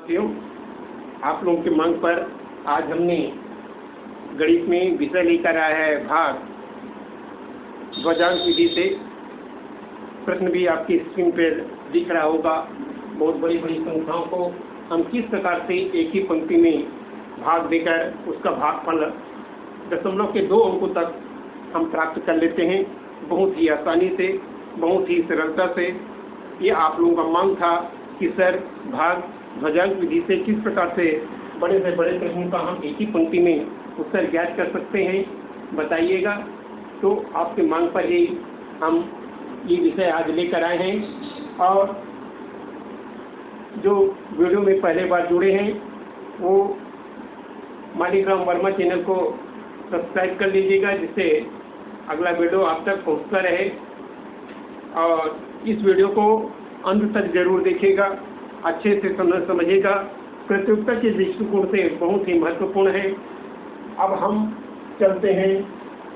साथियों, आप लोगों की मांग पर आज हमने गणित में विषय लेकर आया है भाग ध्वजांक विधि से। प्रश्न भी आपकी स्क्रीन पर दिख रहा होगा। बहुत बड़ी बड़ी संख्याओं को हम किस प्रकार से एक ही पंक्ति में भाग देकर उसका भागफल दशमलव के 2 अंकों तक हम प्राप्त कर लेते हैं, बहुत ही आसानी से, बहुत ही सरलता से। ये आप लोगों का मांग था कि सर भाग ध्वजांक विधि से किस प्रकार से बड़े से बड़े प्रश्नों का हम एक ही पंक्ति में उत्तर ज्ञात कर सकते हैं, बताइएगा। तो आपके मांग पर ही हम ये विषय आज लेकर आए हैं। और जो वीडियो में पहले बार जुड़े हैं वो मालिकराम वर्मा चैनल को सब्सक्राइब कर लीजिएगा, जिससे अगला वीडियो आप तक पहुंचता रहे। और इस वीडियो को अंत तक जरूर देखिएगा, अच्छे से समझिएगा। प्रतियोगिता के दृष्टिकोण से बहुत ही महत्वपूर्ण है। अब हम चलते हैं,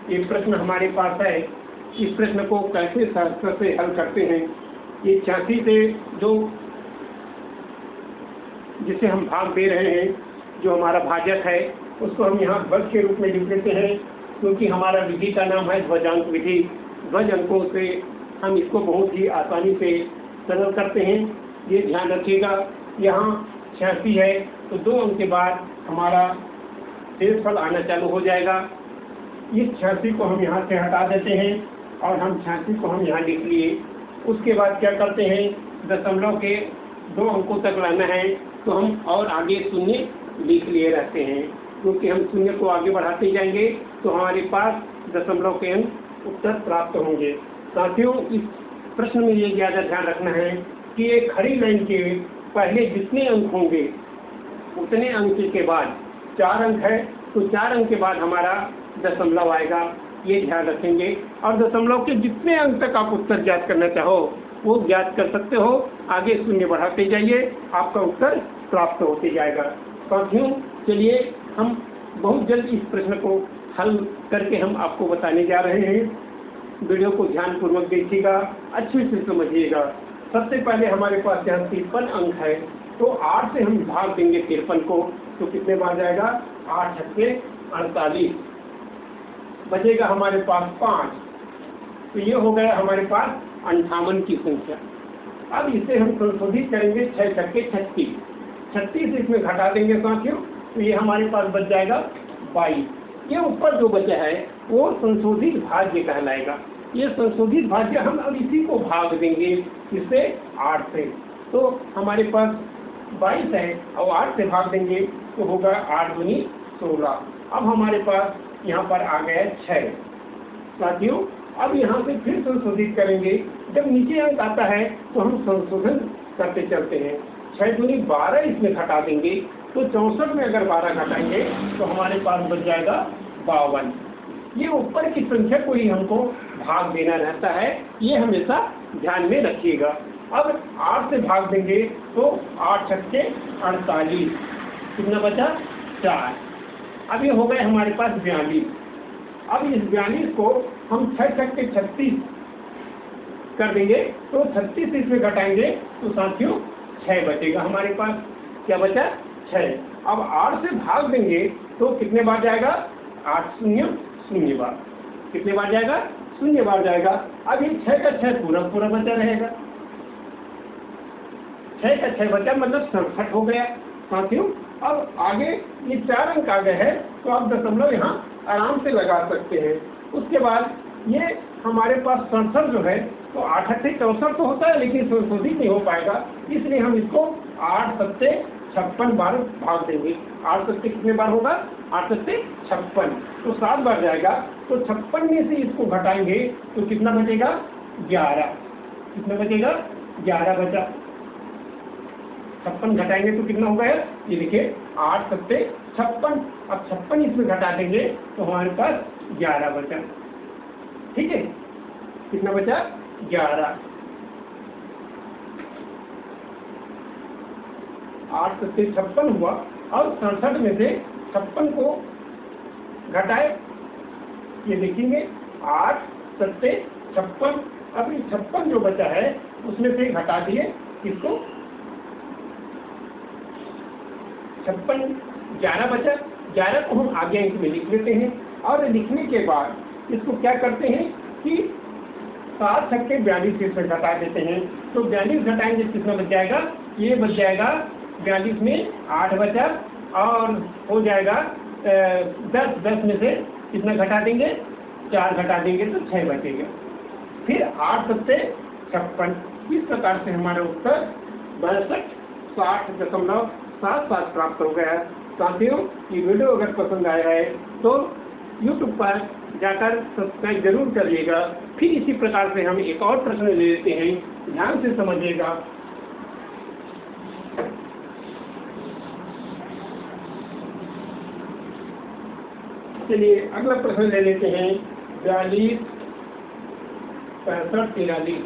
एक प्रश्न हमारे पास है, इस प्रश्न को कैसे शास्त्र से हल करते हैं। ये 86 से जो जिसे हम भाग दे रहे हैं, जो हमारा भाजक है, उसको हम यहाँ ध्वज के रूप में लिख देते हैं, क्योंकि हमारा विधि का नाम है ध्वजांक विधि। ध्वज अंकों से हम इसको बहुत ही आसानी से सरल करते हैं। ये ध्यान रखिएगा, यहाँ 86 है तो 2 अंक के बाद हमारा शेषफल आना चालू हो जाएगा। इस 86 को हम यहाँ से हटा देते हैं और हम 86 को हम यहाँ लिख लिए। उसके बाद क्या करते हैं, दशमलव के 2 अंकों तक लाना है तो हम और आगे शून्य लिख लिए रहते हैं, क्योंकि हम शून्य को आगे बढ़ाते जाएंगे तो हमारे पास दशमलव के अंक उत्तर प्राप्त होंगे। साथियों, इस प्रश्न में ये ज़्यादा ध्यान रखना है कि एक खड़ी लाइन के पहले जितने अंक होंगे उतने अंक के बाद 4 अंक है तो 4 अंक के बाद हमारा दशमलव आएगा, ये ध्यान रखेंगे। और दशमलव के जितने अंक तक आप उत्तर ज्ञात करना चाहो वो ज्ञात कर सकते हो, आगे शून्य बढ़ाते जाइए, आपका उत्तर प्राप्त होते जाएगा। साथियों, चलिए हम बहुत जल्द इस प्रश्न को हल करके हम आपको बताने जा रहे हैं। वीडियो को ध्यानपूर्वक देखिएगा, अच्छे से समझिएगा। सबसे पहले हमारे पास यहाँ 53 अंक है तो 8 से हम भाग देंगे 53 को, तो कितने बार जाएगा, 8 छक्के 48, बचेगा हमारे पास 5। तो ये हो गया हमारे पास 58 की संख्या। अब इसे हम संशोधित करेंगे 6 छक्के 36, 36 इसमें घटा देंगे साथियों, तो ये हमारे पास बच जाएगा 22। ये ऊपर जो बचा है वो संशोधित भाज्य कहलाएगा। ये संशोधित भाज्य हम अब इसी को भाग देंगे इससे 8 से, तो हमारे पास 22 है और 8 से भाग देंगे तो होगा 8 दूनी 16। अब हमारे पास यहाँ पर आ गया 6। साथियों, अब यहाँ से फिर संशोधित करेंगे। जब नीचे अंक आता है तो हम संशोधन करते चलते हैं। 6 दूनी 12 इसमें घटा देंगे तो 64 में अगर 12 घटाएंगे तो हमारे पास बच जाएगा 52। ये ऊपर की संख्या को ही हमको भाग देना रहता है, ये हमेशा ध्यान में रखिएगा। अब 8 से भाग देंगे तो 8 छक्के 48, कितना बचा, 4। अब ये हो गए हमारे पास 42। अब इस 42 को हम 6 छक्के 36 कर देंगे तो 36 इसमें घटाएंगे तो साथियों 6 बचेगा हमारे पास। क्या बचा, 6। अब 8 से भाग देंगे तो कितने बार जाएगा, 8 शून्य 0 बार, कितने बार जाएगा, 0 बार जाएगा। अब ये 6 का 6 पूरा पूरा बचा रहेगा, 6 का 6 बचा मतलब 67 हो गया। साथियों, अब आगे ये 4 अंक आ गए हैं तो आप दशमलव यहाँ आराम से लगा सकते हैं। उसके बाद ये हमारे पास 67 जो है तो 8 से 64 तो होता है लेकिन संशोधित नहीं हो पाएगा, इसलिए हम इसको 8 सत्ते 56 बार भाग देंगे। 8 सत्ते कितने बार होगा, 8 सत्ते 56, तो 7 बार जाएगा। तो 56 में से इसको घटाएंगे तो कितना बचेगा, 11। कितना बचेगा, 11 बचा। 56 घटाएंगे तो कितना हो गया, ये देखिए 8 सत्ते 56। अब 56 इसमें घटा देंगे तो हमारे पास 11 बचा। ठीक है, कितना बचा, 11। 8 सत्ते 56 हुआ और 67 में से 56 को घटाए, ये देखेंगे 8 सत्ते 56। अब ये 56 जो बचा है उसमें से घटा दिए, इसको 56, 11 बचा। 11 को हम आगे अंक में लिख लेते हैं और लिखने के बाद इसको क्या करते हैं कि 7 छक्के 42 से घटा देते हैं। तो 42 घटाएंगे कितना बच जाएगा, ये बच जाएगा 42 में 8 बचा और हो जाएगा 10 में से कितना घटा देंगे, 4 घटा देंगे तो 6 बचेगा। फिर 8 सत्ते 56। इस प्रकार से हमारा उत्तर 62.6077 प्राप्त हो गया। साथियों, ये वीडियो अगर पसंद आया है तो YouTube पर जाकर सब्सक्राइब जरूर करिएगा। फिर इसी प्रकार से हम एक और प्रश्न ले लेते हैं, ध्यान से समझिएगा। चलिए अगला प्रश्न ले लेते हैं। 42, 65, 43,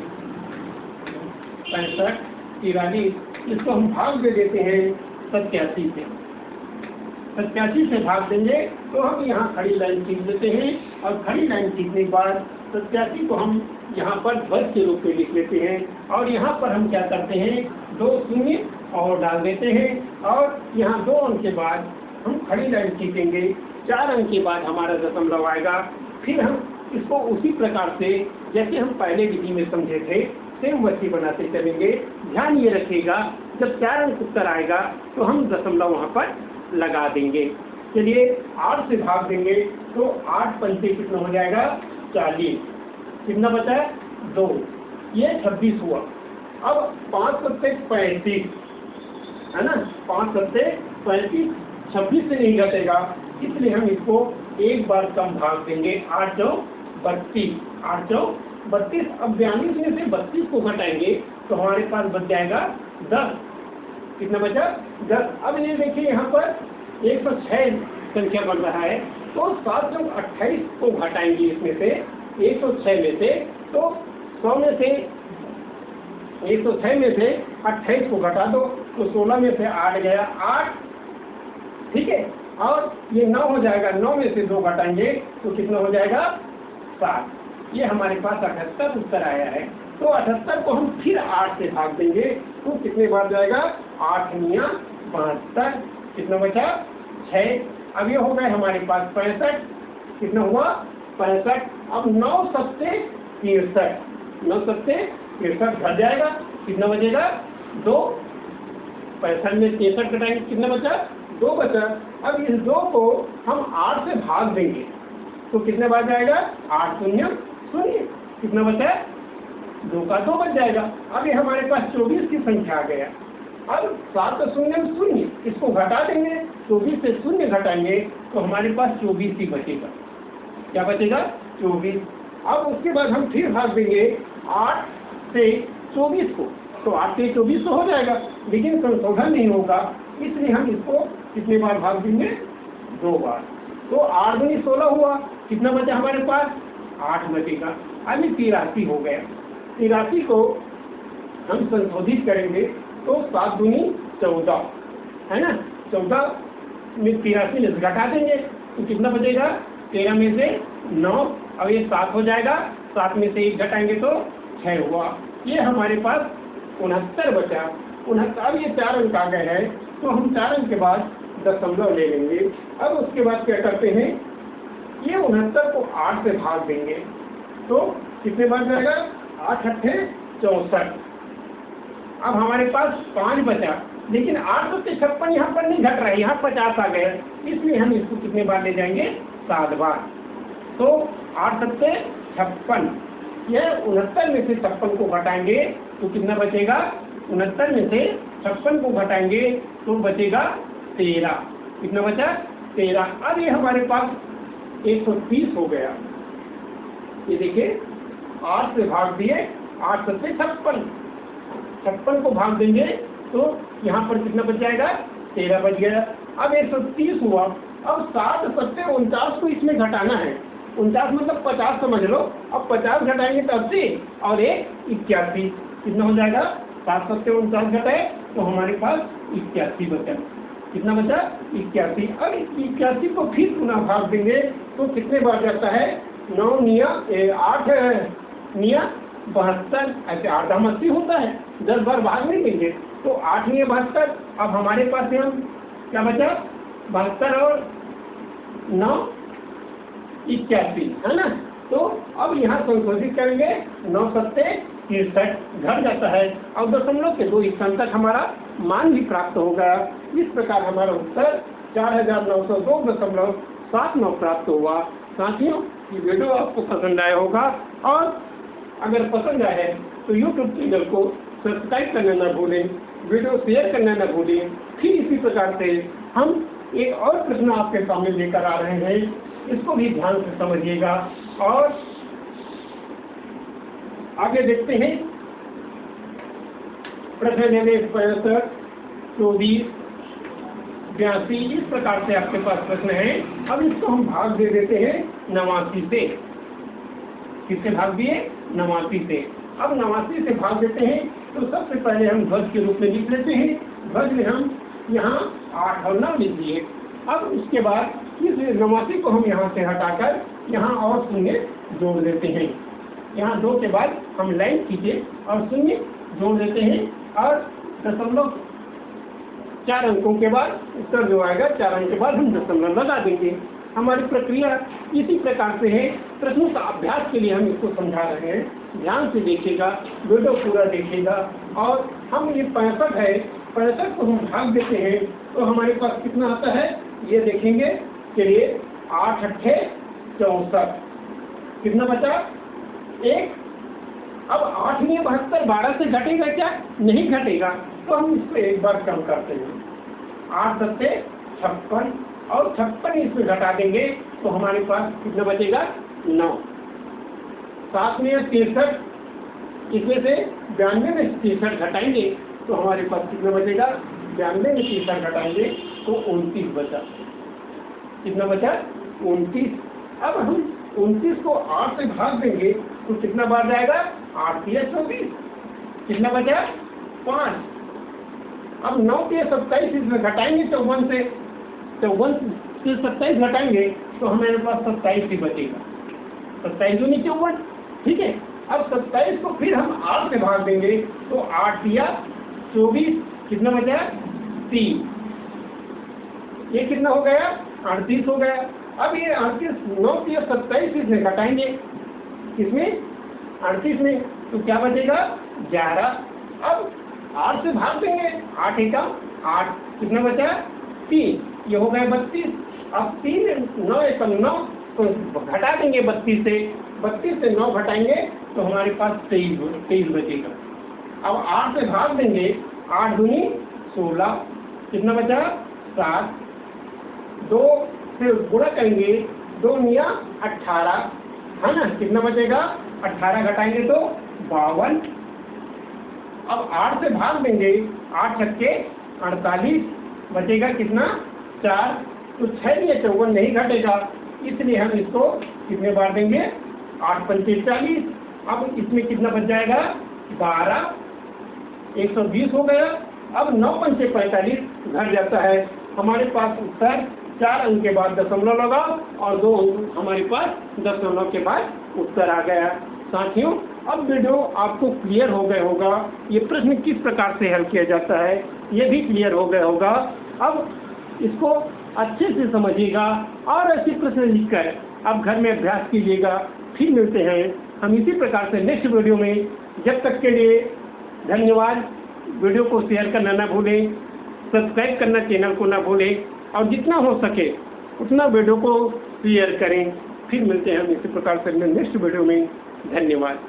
65, 43, इसको हम भाग दे देते हैं 87 से। 87 से भाग देंगे तो हम यहाँ खड़ी लाइन खींच देते हैं और खड़ी लाइन खींचने के बाद 87 को हम यहाँ पर ध्वज के रूप में लिख लेते हैं और यहाँ पर हम क्या करते हैं, 2 शून्य और डाल देते हैं और यहाँ 2 अंक के बाद हम खड़ी लाइन खींचेंगे। 4 अंक के बाद हमारा दशमलव आएगा। फिर हम इसको उसी प्रकार से जैसे हम पहले विधि में समझे थे सेम वैसी बनाते चलेंगे। ध्यान ये रखिएगा, जब 4 अंक उत्तर आएगा तो हम दशमलव वहाँ पर लगा देंगे। चलिए 8 से भाग देंगे तो 8 पंचे कितना हो जाएगा, 40। कितना बचा है, 2, ये 26 हुआ। अब 5 सत्ते 35 है ना, 5 सत्ते 35, 26 से नहीं घटेगा, इसलिए हम इसको एक बार कम भाग देंगे। 8 चौ 32, 8 चौ 32। अब 42 में से 32 को घटाएंगे तो हमारे पास बच जाएगा 10। कितना बचा, 10। अब ये देखिए यहाँ पर 106 संख्या बढ़ रहा है तो 7 चौ 28 को घटाएंगे इसमें से 106 में से, तो 100 में से 106 में से 28 को घटा दो तो 16 में से 8 गया, 8, ठीक है। और ये 9 हो जाएगा, 9 में से 2 घटाएंगे तो कितना हो जाएगा, 7। ये हमारे पास 78 उत्तर आया है। तो 78 को हम फिर 8 से भाग देंगे तो कितने बार जाएगा, 8 निया 72। कितना बचा, 6। अब ये हो गए हमारे पास 65। कितना हुआ, 65। अब 9 सत्ते 63, 9 सत्ते 63 घट जाएगा, कितना बचेगा, 2। 65 में 63 घटाएंगे, कितना बचा, 2 बचा। अब इस 2 को हम 8 से भाग देंगे तो कितने बार जाएगा, 8 शून्य 0। कितना बचा, 2 का 2 बच जाएगा। अब ये हमारे पास 24 की संख्या आ गया। अब 7 शून्य 0, इसको घटा देंगे, 24 से 0 घटाएंगे तो हमारे पास 24 ही बचेगा। क्या बचेगा, 24। अब उसके बाद हम फिर भाग देंगे 8 से 24 को, तो 8 से 24 तो हो जाएगा, लेकिन संशोधन नहीं होगा, इसलिए हम इसको कितने बार भाग देंगे, 2 बार। तो 8 दूनी 16 हुआ। कितना बचा हमारे पास, 8 बचेगा। अब 83 हो गया। 83 को हम संशोधित करेंगे तो 7 दूनी 14 है ना, 14 में 83 में घटा देंगे तो कितना बचेगा, 13 में से 9। अब ये 7 हो जाएगा, 7 में से 1 घटाएंगे तो 6 हुआ। ये हमारे पास 69 बचा। 69। अब ये 4 अंक आ गए हैं तो हम 4 अंक के बाद दशमलव ले लेंगे। अब उसके बाद क्या करते हैं, ये 69 को 8 से भाग देंगे तो कितने बार जाएगा, 8 अट्ठे 64। अब हमारे पास 5 बचा, लेकिन 8 सत्ते 56 यहाँ पर नहीं घट रहा है, यहाँ 50 आ गए, इसलिए हम इसको कितने बार ले जाएंगे, 7 बार। तो 8 सत्ते 56, यह 69 में से 56 को घटाएंगे तो कितना बचेगा, 69 में से 56 को घटाएंगे तो बचेगा 13। कितना बचा, 13। अब ये हमारे पास 130 हो गया। ये देखिए 8 से भाग दिए, 8 सत्ते 56, 56 को भाग देंगे तो यहाँ पर कितना बच जाएगा, 13 बच गया। अब 130 हुआ। अब 7 सत्ते 49 को इसमें घटाना है, 49 मतलब 50 समझ लो। अब 50 घटाएंगे तो 80 और 1 81। कितना हो जाएगा, 7 सत्ते 49 घटाए तो हमारे पास 81 बचा। कितना बचा, 81। अब 81 को फिर पुनः भाग देंगे तो कितने बार जाता है, 9 निया 8 निया 72। ऐसे 8 80 होता है, 10 बार भाग नहीं देंगे तो 8 निया 72। अब हमारे पास यहाँ क्या बचा? 72 और 9 81, है ना। तो अब यहाँ संशोधित करेंगे, 9 सत्ते 63 घट जाता है और दशमलव के 2 स्थान तक हमारा मान भी प्राप्त होगा। इस प्रकार हमारा उत्तर 4902.79 प्राप्त हुआ। साथियों, ये वीडियो आपको पसंद आया होगा और अगर पसंद आया है तो YouTube चैनल को सब्सक्राइब करना न भूलें, वीडियो शेयर करना न भूलें। फिर इसी प्रकार से हम एक और प्रश्न आपके सामने लेकर आ रहे हैं, इसको भी ध्यान से समझिएगा और आगे देखते हैं। प्रश्न 65, 24, 82 इस प्रकार से आपके पास प्रश्न है। अब इसको हम भाग दे देते हैं 89 से। किससे भाग दिए? 89 से। अब 89 से भाग देते हैं तो सबसे पहले हम ध्वज के रूप में लिख लेते हैं। ध्वज में हम यहाँ 8 और 9 लिख दिए। अब उसके बाद इस 89 को हम यहाँ से हटाकर यहाँ और शून्य जोड़ देते हैं। यहाँ 2 के बाद हम लाइन खींचे और शून्य जोड़ देते हैं और दशमलव 4 अंकों के बाद उत्तर जो आएगा 4 अंक के बाद हम दशमलव लगा देंगे। हमारी प्रक्रिया इसी प्रकार से है। प्रश्नों का अभ्यास के लिए हम इसको समझा रहे हैं, ध्यान से देखिएगा, वीडियो पूरा देखिएगा। और हम ये 65 है, 65 को हम भाग देते हैं तो हमारे पास कितना आता है ये देखेंगे। चलिए 8 अट्ठे 64, कितना बचा? 1। अब 8 में 72 12 से घटेगा क्या? नहीं घटेगा, तो हम इसको एक बार कम करते हैं। 8 सत्ते 56 और 56 इसमें घटा देंगे तो हमारे पास कितना बचेगा? 9। 7 में 63, इसमें से 92 में 63 घटाएंगे तो हमारे पास कितना बचेगा? 92 में 63 घटाएंगे तो 29 बचा। कितना बचा? 29। अब हम 29 को 8 से भाग देंगे तो कितना बार जाएगा? 8 या 24, कितना बचा? 5। अब 9 के 27 इसमें घटाएंगे 54 से, 54 से 27 घटाएंगे तो हमारे पास 27 ही बचेगा। 27 दूनी 54, ठीक है। अब 27 को फिर हम 8 से भाग देंगे तो 8 या 24, कितना बचा? 3। ये कितना हो गया? 38 हो गया। अब ये 38 9 के 27 इसमें घटाएंगे, किसमें? 38 में, तो क्या बचेगा? 11। अब 8 से भाग देंगे, 8 एकम 8, कितना बचा? 3। ये हो गया 32। अब 3 9 एकम 9 तो घटा देंगे 32 से, 32 से 9 घटाएंगे तो हमारे पास 23 बचेगा। अब 8 से भाग देंगे, 8 दूनी 16, कितना बचा? 7। 2 से गुणा करेंगे, 2 निया 18, है ना, कितना बचेगा? 18 घटाएंगे तो 52। अब 8 से भाग देंगे, 8 छक्के 48, बचेगा कितना? 4। तो 6 या 54 नहीं घटेगा, इसलिए हम इसको कितने बार देंगे? 8 पंचे 40। अब इसमें कितना बच जाएगा? 12, 120 हो गया। अब 9 पंचे 45 घट जाता है। हमारे पास उत्तर 4 अंक के बाद दशमलव लगाओ और 2 अंक हमारे पास दशमलव के बाद उत्तर आ गया। साथियों, अब वीडियो आपको क्लियर हो गया होगा, ये प्रश्न किस प्रकार से हल किया जाता है ये भी क्लियर हो गया होगा। अब इसको अच्छे से समझिएगा और ऐसे प्रश्न लिखकर आप घर में अभ्यास कीजिएगा। फिर मिलते हैं हम इसी प्रकार से नेक्स्ट वीडियो में। जब तक के लिए धन्यवाद। वीडियो को शेयर करना ना भूलें, सब्सक्राइब करना चैनल को ना भूलें और जितना हो सके उतना वीडियो को शेयर करें। फिर मिलते हैं हम इसी प्रकार से नेक्स्ट वीडियो में। धन्यवाद।